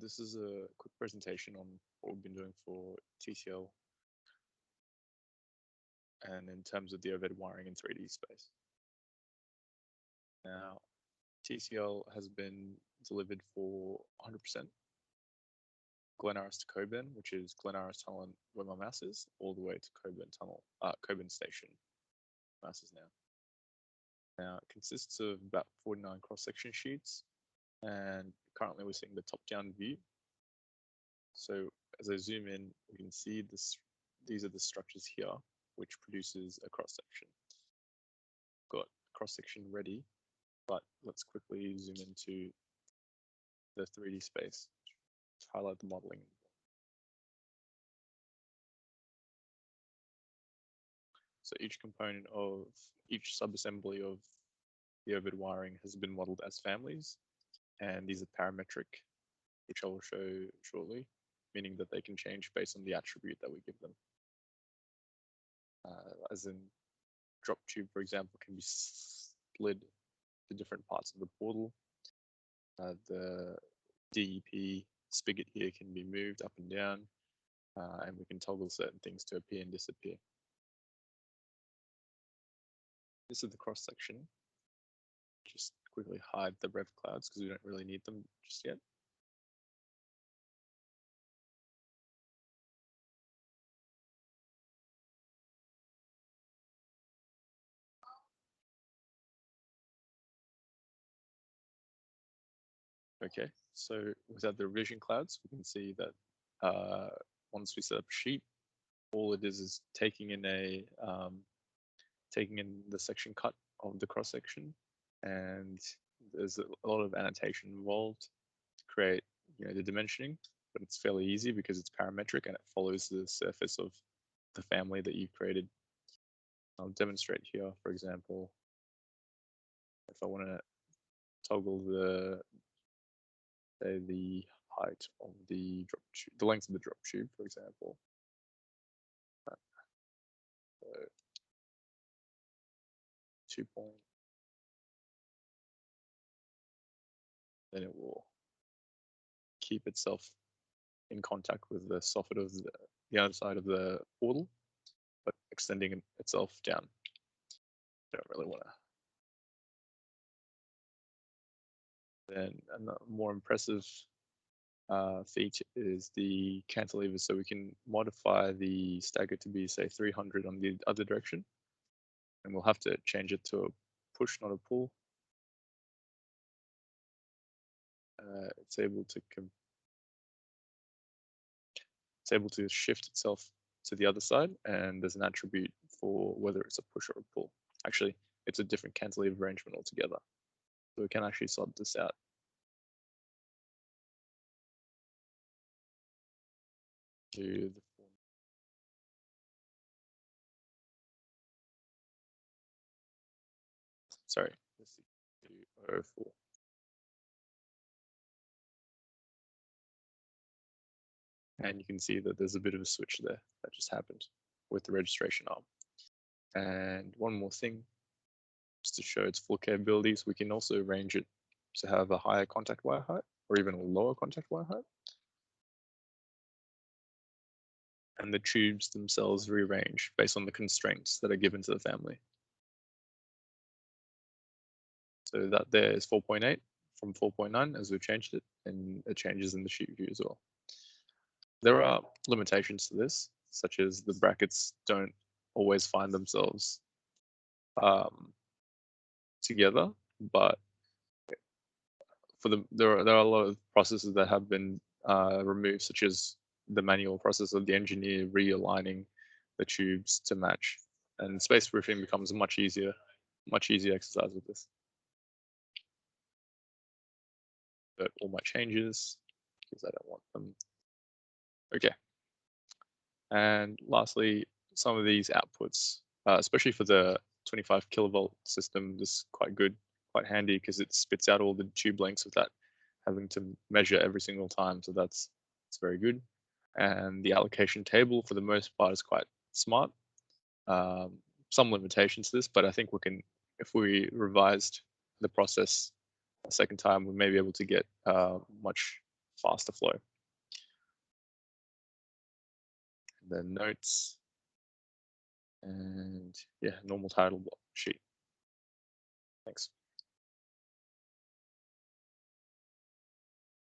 this is a quick presentation on what we've been doing for TCL and in terms of the overhead wiring in 3D space. Now, TCL has been delivered for 100% Glen Iris to Coburn, which is Glen Iris Tunnel where my mouse is, all the way to Coburn Tunnel, Coburn Station. Mouse is now. Now, it consists of about 49 cross-section sheets, and currently we're seeing the top-down view. So as I zoom in, we can see this. These are the structures here, which produces a cross-section. Got cross-section ready, but let's quickly zoom into the 3D space to highlight the modeling. So each component of each subassembly of the overhead wiring has been modeled as families, and these are parametric, which I will show shortly, meaning that they can change based on the attribute that we give them. As in drop tube, for example, can be slid to different parts of the portal. The DEP spigot here can be moved up and down, and we can toggle certain things to appear and disappear. This is the cross section. Just quickly hide the rev clouds because we don't really need them just yet. Okay, so without the revision clouds, we can see that once we set up a sheet, all it is taking in the section cut of the cross section, and there's a lot of annotation involved to create, the dimensioning, but it's fairly easy because it's parametric and it follows the surface of the family that you've created. I'll demonstrate here, for example, if I want to toggle the height of the drop tube, the length of the drop tube, for example. So 2 point, then it will keep itself in contact with the soffit of the outside of the portal, but extending itself down. Don't really want to. Then a more impressive feat is the cantilever. So we can modify the stagger to be, say, 300 on the other direction, and we'll have to change it to a push, not a pull. It's able to shift itself to the other side, and there's an attribute for whether it's a push or a pull. Actually, it's a different cantilever arrangement altogether. So we can actually sort this out. To the form. Sorry, let's see, 204. And you can see that there's a bit of a switch there that just happened with the registration arm. And one more thing, just to show its full capabilities, we can also arrange it to have a higher contact wire height or even a lower contact wire height. And the tubes themselves rearrange based on the constraints that are given to the family. So that there is 4.8 from 4.9 as we've changed it, and it changes in the sheet view as well. There are limitations to this, such as the brackets don't always find themselves together, but there are a lot of processes that have been removed, such as the manual process of the engineer realigning the tubes to match, and space proofing becomes a much easier exercise with this. But all my changes because I don't want them. Okay. And lastly, some of these outputs, especially for the 25 kilovolt system, this is quite good, quite handy because it spits out all the tube lengths without having to measure every single time. So it's very good. And the allocation table, for the most part, is quite smart. Some limitations to this, but I think if we revised the process a second time, we may be able to get much faster flow. And then notes, and yeah, normal title sheet. Thanks.